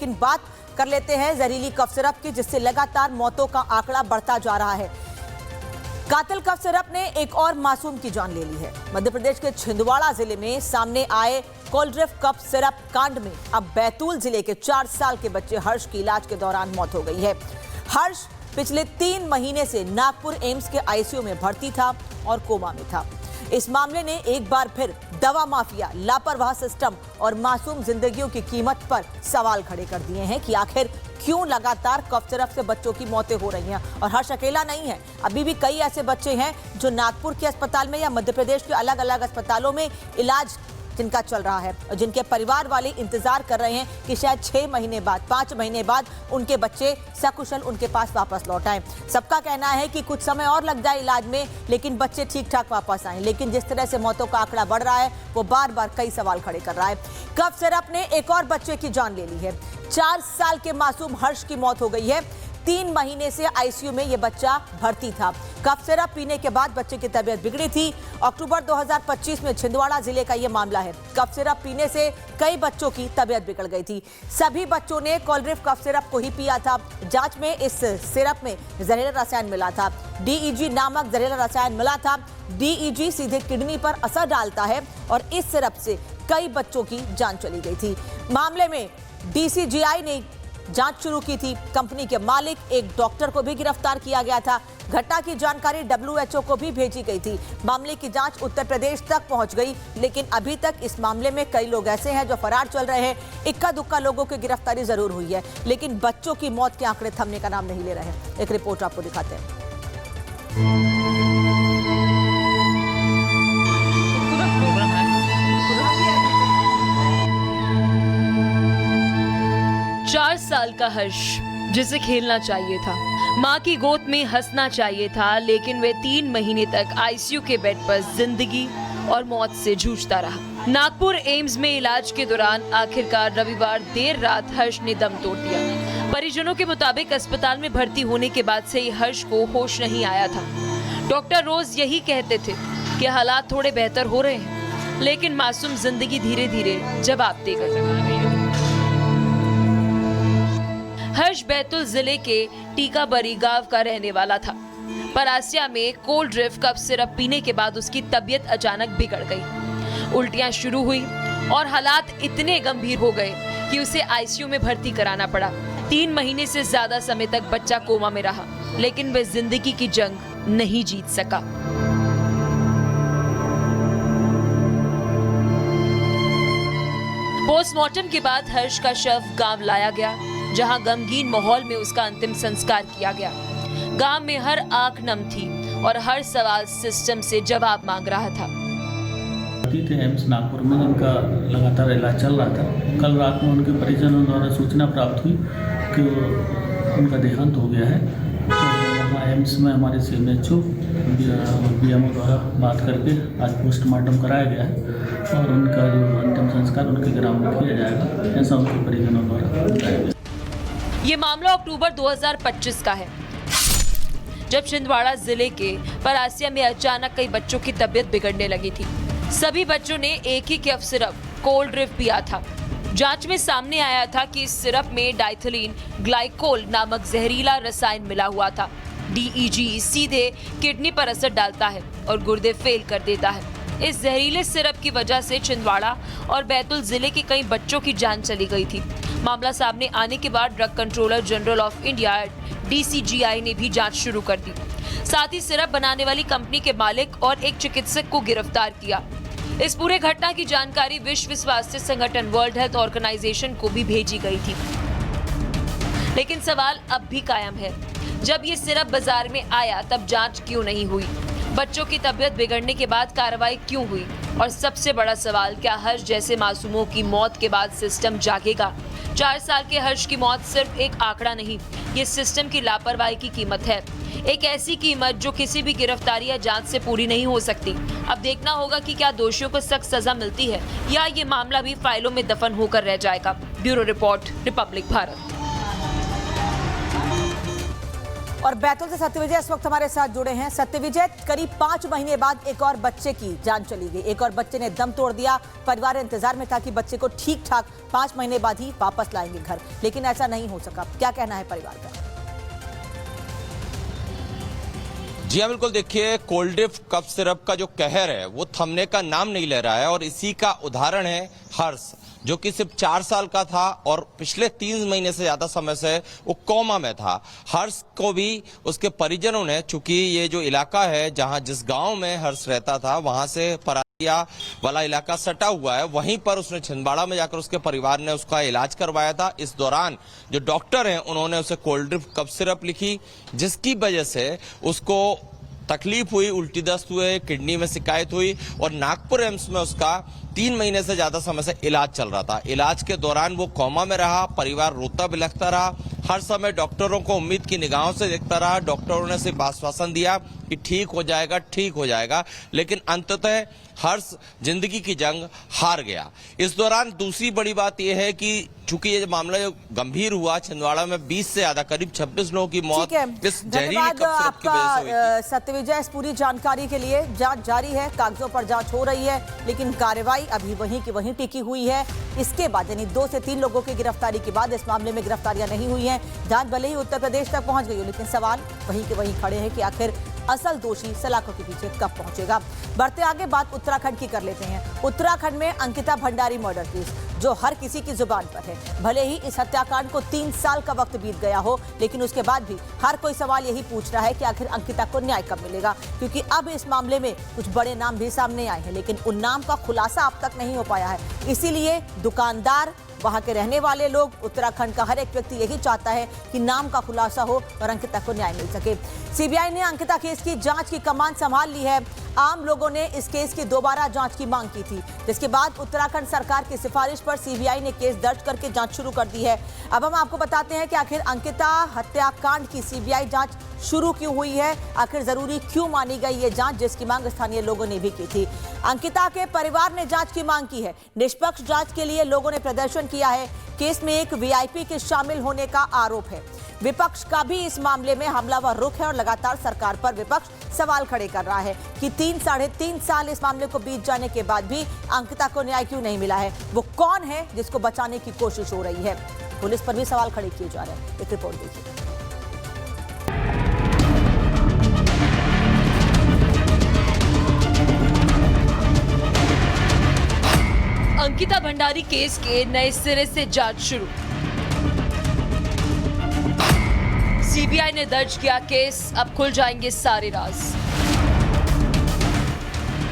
लेकिन बात कर लेते हैं जहरीली कफ सिरप की, जिससे लगातार मौतों का आंकड़ा बढ़ता जा रहा है। कातिल कफ सिरप ने एक और मासूम की जान ले ली है। मध्य प्रदेश के छिंदवाड़ा जिले में सामने आए कोल्ड्रिफ्ट कफ सिरप कांड में अब बैतूल जिले के 4 साल के बच्चे हर्ष की इलाज के दौरान मौत हो गई है। हर्ष पिछले 3 महीने से नागपुर एम्स के आईसीयू में भर्ती था और कोमा में था। इस मामले ने एक बार फिर दवा माफिया, लापरवाह सिस्टम और मासूम जिंदगियों की कीमत पर सवाल खड़े कर दिए हैं कि आखिर क्यों लगातार कफ सिरप से बच्चों की मौतें हो रही हैं। और हर्ष अकेला नहीं है, अभी भी कई ऐसे बच्चे हैं जो नागपुर के अस्पताल में या मध्य प्रदेश के अलग अलग अस्पतालों में इलाज जिनका चल रहा है और जिनके परिवार वाले इंतजार कर रहे हैं कि शायद 6 महीने बाद, 5 महीने बाद उनके बच्चे सकुशल उनके पास वापस लौट आए। सबका कहना है कि कुछ समय और लग जाए इलाज में, लेकिन बच्चे ठीक ठाक वापस आए। लेकिन जिस तरह से मौतों का आंकड़ा बढ़ रहा है वो बार बार कई सवाल खड़े कर रहा है। कफ सिरप ने एक और बच्चे की जान ले ली है। 4 साल के मासूम हर्ष की मौत हो गई है। 3 महीने से आईसीयू में यह बच्चा भर्ती था। कफ सिरप पीने के बाद बच्चे की तबीयत बिगड़ी थी। अक्टूबर 2025 में छिंदवाड़ा जिले का यह मामला है। कफ सिरप पीने से कई बच्चों की तबीयत बिगड़ गई थी। सभी बच्चों ने कोल्ड्रिफ्ट कफ सिरप को ही पिया था। जांच में इस सिरप में जहरीला रसायन मिला था। DEG नामक जहरीला रसायन मिला था। DEG सीधे किडनी पर असर डालता है और इस सिरप से कई बच्चों की जान चली गई थी। मामले में DCGI ने जांच शुरू की थी। कंपनी के मालिक, एक डॉक्टर को भी गिरफ्तार किया गया था। घटना की जानकारी WHO को भी भेजी गई थी। मामले की जांच उत्तर प्रदेश तक पहुंच गई, लेकिन अभी तक इस मामले में कई लोग ऐसे हैं जो फरार चल रहे हैं। इक्का दुक्का लोगों की गिरफ्तारी जरूर हुई है, लेकिन बच्चों की मौत के आंकड़े थमने का नाम नहीं ले रहे। एक रिपोर्ट आपको दिखाते हैं। 4 साल का हर्ष, जिसे खेलना चाहिए था, माँ की गोद में हंसना चाहिए था, लेकिन वे 3 महीने तक आईसीयू के बेड पर जिंदगी और मौत से जूझता रहा। नागपुर एम्स में इलाज के दौरान आखिरकार रविवार देर रात हर्ष ने दम तोड़ दिया। परिजनों के मुताबिक अस्पताल में भर्ती होने के बाद से ही हर्ष को होश नहीं आया था। डॉक्टर रोज यही कहते थे कि हालात थोड़े बेहतर हो रहे हैं, लेकिन मासूम जिंदगी धीरे धीरे जवाब दे गई। हर्ष बैतूल जिले के टीकाबरी गांव का रहने वाला था। परासिया में कोल्ड्रिफ्ट कफ सिरप पीने के बाद उसकी तबीयत अचानक बिगड़ गई। उल्टियां शुरू हुई और हालात इतने गंभीर हो गए कि उसे आईसीयू में भर्ती कराना पड़ा। 3 महीने से ज्यादा समय तक बच्चा कोमा में रहा, लेकिन वह जिंदगी की जंग नहीं जीत सका। पोस्टमार्टम के बाद हर्ष का शव गांव लाया गया, जहां गमगीन माहौल में उसका अंतिम संस्कार किया गया। गांव में हर आंख नम थी और हर सवाल सिस्टम से जवाब मांग रहा था। एम्स नागपुर में उनका लगातार इलाज चल रहा था। कल रात में उनके परिजनों द्वारा सूचना प्राप्त हुई कि उनका देहांत हो गया है। तो वहाँ एम्स में हमारे CMHO BMO द्वारा बात करके आज पोस्टमार्टम कराया गया है और उनका जो अंतिम संस्कार उनके ग्राम में किया जाएगा, ऐसा उनके परिजनों द्वारा बताया गया। ये मामला अक्टूबर 2025 का है, जब छिंदवाड़ा जिले के परासिया में अचानक कई बच्चों की तबीयत बिगड़ने लगी थी। सभी बच्चों ने एक ही कफ सिरप कोल्ड्रिफ्ट पिया था। जांच में सामने आया था कि इस सिरप में डाइथिलीन ग्लाइकोल नामक जहरीला रसायन मिला हुआ था। DEG सीधे किडनी पर असर डालता है और गुर्दे फेल कर देता है। इस जहरीले सिरप की वजह से छिंदवाड़ा और बैतूल जिले के कई बच्चों की जान चली गई थी। मामला सामने आने के बाद drug controller general of India DCGI ने भी जांच शुरू कर दी। साथ ही सिरप बनाने वाली कंपनी के मालिक और एक चिकित्सक को गिरफ्तार किया। इस पूरे घटना की जानकारी विश्व स्वास्थ्य संगठन वर्ल्ड हेल्थ ऑर्गेनाइजेशन को भी भेजी गई थी। लेकिन सवाल अब भी कायम है, जब ये सिरप बाजार में आया तब जांच क्यों नहीं हुई? बच्चों की तबीयत बिगड़ने के बाद कार्रवाई क्यों हुई? और सबसे बड़ा सवाल, क्या हर्ष जैसे मासूमों की मौत के बाद सिस्टम जागेगा? 4 साल के हर्ष की मौत सिर्फ एक आंकड़ा नहीं, ये सिस्टम की लापरवाही की कीमत है। एक ऐसी कीमत जो किसी भी गिरफ्तारी या जांच से पूरी नहीं हो सकती। अब देखना होगा कि क्या दोषियों को सख्त सजा मिलती है या ये मामला भी फाइलों में दफन होकर रह जाएगा। Bureau report, Republic Bharat. और बैतूल से सत्यविजय इस वक्त हमारे साथ जुड़े हैं। सत्यविजय, करीब 5 महीने बाद एक और बच्चे की जान चली गई, एक और बच्चे ने दम तोड़ दिया। परिवार इंतजार में था कि बच्चे को ठीक ठाक 5 महीने बाद ही वापस लाएंगे घर, लेकिन ऐसा नहीं हो सका। क्या कहना है परिवार का? जी हाँ, बिल्कुल। देखिए, कोल्ड्रिफ्ट कफ सिरप का जो कहर है वो थमने का नाम नहीं ले रहा है और इसी का उदाहरण है हर्ष, जो कि सिर्फ 4 साल का था और पिछले 3 महीने से ज्यादा समय से वो कोमा में था। हर्ष को भी उसके परिजनों ने, चूंकि ये जो इलाका है जहां जिस गांव में हर्ष रहता था वहां से परासिया वाला इलाका सटा हुआ है, वहीं पर उसने छिंदवाड़ा में जाकर उसके परिवार ने उसका इलाज करवाया था। इस दौरान जो डॉक्टर हैं उन्होंने उसे कोल्ड्रिफ्ट कफ सिरप लिखी, जिसकी वजह से उसको तकलीफ हुई, उल्टी दस्त हुए, किडनी में शिकायत हुई और नागपुर एम्स में उसका 3 महीने से ज्यादा समय से इलाज चल रहा था। इलाज के दौरान वो कोमा में रहा, परिवार रोता बिलखता रहा, हर समय डॉक्टरों को उम्मीद की निगाहों से देखता रहा। डॉक्टरों ने सिर्फ आश्वासन दिया कि ठीक हो जाएगा, ठीक हो जाएगा, लेकिन अंततः हर्ष जिंदगी की जंग हार गया। इस दौरान दूसरी बड़ी बात यह है कि चूंकि ये मामला गंभीर हुआ, छिंदवाड़ा में 20 से ज्यादा, करीब 26 लोगों की मौत इस जहरीली कफ सिरप की वजह से हुई थी। सत्यविजय, इस पूरी जानकारी के लिए जांच जारी है, कागजों पर जांच हो रही है, लेकिन कार्रवाई अभी वहीं की वहीं टिकी हुई है। इसके बाद यानी 2 से 3 लोगों की गिरफ्तारी के बाद इस मामले में गिरफ्तारियां नहीं हुई हैं। जांच भले ही उत्तर प्रदेश तक पहुंच गई हो, लेकिन सवाल वहीं के वहीं खड़े हैं कि आखिर असल दोषी सलाखों के पीछे कब पहुंचेगा। बढ़ते आगे, बात उत्तराखंड की कर लेते हैं। उत्तराखंड में अंकिता भंडारी मर्डर केस जो हर किसी की जुबान पर है। भले ही इस हत्याकांड को 3 साल का वक्त बीत गया हो, लेकिन उसके बाद भी हर कोई सवाल यही पूछ रहा है कि आखिर अंकिता को न्याय कब मिलेगा, क्योंकि अब इस मामले में कुछ बड़े नाम भी सामने आए हैं, लेकिन उन नाम का खुलासा अब तक नहीं हो पाया है। इसीलिए दुकानदार, वहां के रहने वाले लोग, उत्तराखंड का हर एक व्यक्ति यही चाहता है कि नाम का खुलासा हो और अंकिता को न्याय मिल सके। सीबीआई ने अंकिता केस की जांच की कमान संभाल ली है। आम लोगों ने इस केस की दोबारा जांच की मांग की थी, जिसके बाद उत्तराखंड सरकार की सिफारिश पर सीबीआई ने केस दर्ज करके जांच शुरू कर दी है। अब हम आपको बताते हैं कि आखिर अंकिता हत्याकांड की सीबीआई जांच शुरू क्यों हुई है, आखिर जरूरी क्यों मानी गई ये जांच, जिसकी मांग स्थानीय लोगों ने भी की थी। अंकिता के परिवार ने जांच की मांग की है। निष्पक्ष जांच के लिए लोगों ने प्रदर्शन किया है। केस में एक वीआईपी के शामिल होने का आरोप है। विपक्ष का भी इस मामले में हमलावर रुख है और लगातार सरकार पर विपक्ष सवाल खड़े कर रहा है कि 3-3.5 साल इस मामले को बीत जाने के बाद भी अंकिता को न्याय क्यों नहीं मिला है। वो कौन है जिसको बचाने की कोशिश हो रही है? पुलिस पर भी सवाल खड़े किए जा रहे हैं। एक रिपोर्ट देखिए। अंकिता भंडारी केस के नए सिरे से जांच शुरू। सीबीआई ने दर्ज किया केस, अब खुल जाएंगे सारे राज।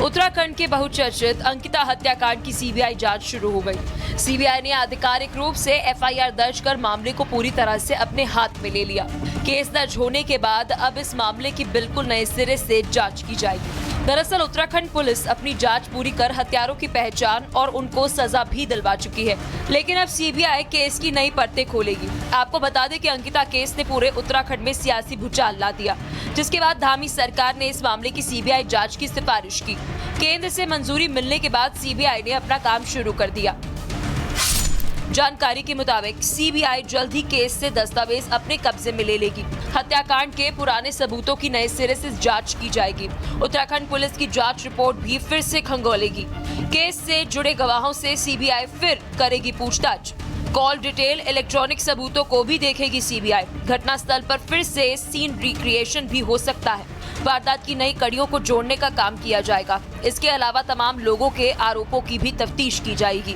उत्तराखंड के बहुचर्चित अंकिता हत्याकांड की सीबीआई जांच शुरू हो गई। सीबीआई ने आधिकारिक रूप से एफआईआर दर्ज कर मामले को पूरी तरह से अपने हाथ में ले लिया। केस दर्ज होने के बाद अब इस मामले की बिल्कुल नए सिरे से जांच की जाएगी। दरअसल उत्तराखंड पुलिस अपनी जांच पूरी कर हत्यारों की पहचान और उनको सजा भी दिलवा चुकी है, लेकिन अब सीबीआई केस की नई परतें खोलेगी। आपको बता दें कि अंकिता केस ने पूरे उत्तराखंड में सियासी भूचाल ला दिया, जिसके बाद धामी सरकार ने इस मामले की सीबीआई जांच की सिफारिश की। केंद्र से मंजूरी मिलने के बाद सीबीआई ने अपना काम शुरू कर दिया। जानकारी के मुताबिक सीबीआई जल्द ही केस से दस्तावेज अपने कब्जे में ले लेगी। हत्याकांड के पुराने सबूतों की नए सिरे से जांच की जाएगी। उत्तराखंड पुलिस की जांच रिपोर्ट भी फिर से खंगोलेगी। केस से जुड़े गवाहों से सीबीआई फिर करेगी पूछताछ। कॉल डिटेल, इलेक्ट्रॉनिक सबूतों को भी देखेगी सीबीआई। घटनास्थल पर फिर से सीन रिक्रिएशन भी हो सकता है। वारदात की नई कड़ियों को जोड़ने का काम किया जाएगा। इसके अलावा तमाम लोगों के आरोपों की भी तफ्तीश की जाएगी।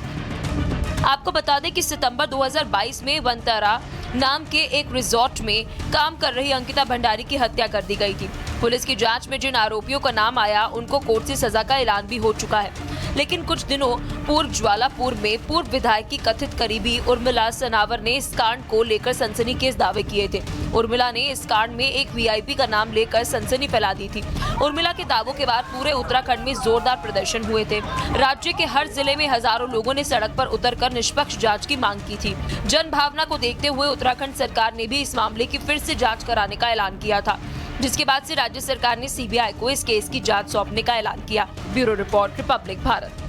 आपको बता दें कि सितंबर 2022 में वनतारा नाम के एक रिजॉर्ट में काम कर रही अंकिता भंडारी की हत्या कर दी गई थी। पुलिस की जांच में जिन आरोपियों का नाम आया उनको कोर्ट से सजा का ऐलान भी हो चुका है, लेकिन कुछ दिनों पूर्व ज्वालापुर में पूर्व विधायक की कथित करीबी उर्मिला सनावर ने इस कांड को लेकर सनसनीखेज दावे किए थे। उर्मिला ने इस कांड में एक वीआईपी का नाम लेकर सनसनी फैला दी थी। उर्मिला के दावों के बाद पूरे उत्तराखंड में जोरदार प्रदर्शन हुए थे। राज्य के हर जिले में हजारों लोगों ने सड़क पर उतरकर निष्पक्ष जांच की मांग की थी। जन भावना को देखते हुए उत्तराखंड सरकार ने भी इस मामले की फिर से जांच कराने का ऐलान किया था, जिसके बाद से राज्य सरकार ने सीबीआई को इस केस की जांच सौंपने का ऐलान किया। Bureau report, Republic Bharat.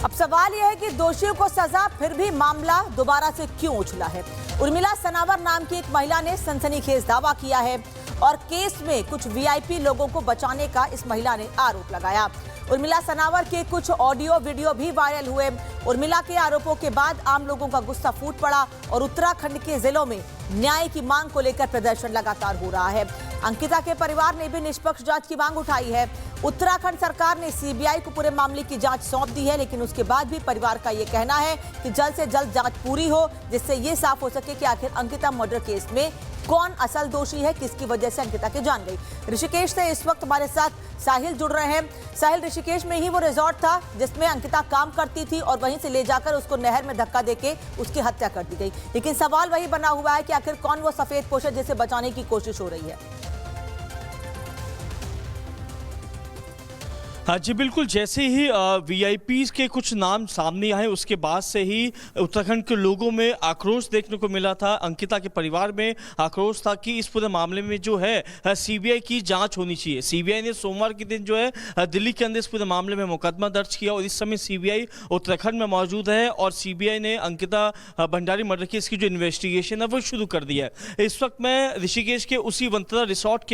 अब सवाल यह है कि दोषियों को सजा, फिर भी मामला दोबारा से क्यों उछला है। उर्मिला सनावर नाम की एक महिला ने सनसनीखेज दावा किया है और केस में कुछ वीआईपी लोगों को बचाने का इस महिला ने आरोप लगाया। उर्मिला सनावर के कुछ ऑडियो वीडियो भी वायरल हुए। उर्मिला के आरोपों के बाद आम लोगों का गुस्सा फूट पड़ा और उत्तराखंड के जिलों में न्याय की मांग को लेकर प्रदर्शन लगातार हो रहा है। अंकिता के परिवार ने भी निष्पक्ष जांच की मांग उठाई है। उत्तराखंड सरकार ने सीबीआई को पूरे मामले की जांच सौंप दी है, लेकिन उसके बाद भी परिवार का ये कहना है कि जल्द से जल्द जांच पूरी हो, जिससे ये साफ हो सके कि आखिर अंकिता मर्डर केस में कौन असल दोषी है, किसकी वजह से अंकिता की जान गई। ऋषिकेश से इस वक्त हमारे साथ साहिल जुड़ रहे हैं। साहिल, ऋषिकेश में ही वो रिजॉर्ट था जिसमें अंकिता काम करती थी और वहीं से ले जाकर उसको नहर में धक्का देके उसकी हत्या कर दी गई, लेकिन सवाल वही बना हुआ है कि आखिर कौन वो सफेद पोश है जिसे बचाने की कोशिश हो रही है। हाँ जी बिल्कुल, जैसे ही वीआईपीज़ के कुछ नाम सामने आए उसके बाद से ही उत्तराखंड के लोगों में आक्रोश देखने को मिला था। अंकिता के परिवार में आक्रोश था कि इस पूरे मामले में जो है सीबीआई की जांच होनी चाहिए। सीबीआई ने सोमवार के दिन जो है दिल्ली के अंदर इस पूरे मामले में मुकदमा दर्ज किया और इस समय सीबीआई उत्तराखंड में मौजूद है और सीबीआई ने अंकिता भंडारी मर्डर केस की जो इन्वेस्टिगेशन है वो शुरू कर दी है। इस वक्त मैं ऋषिकेश के उसी वंतरा रिसोर्ट के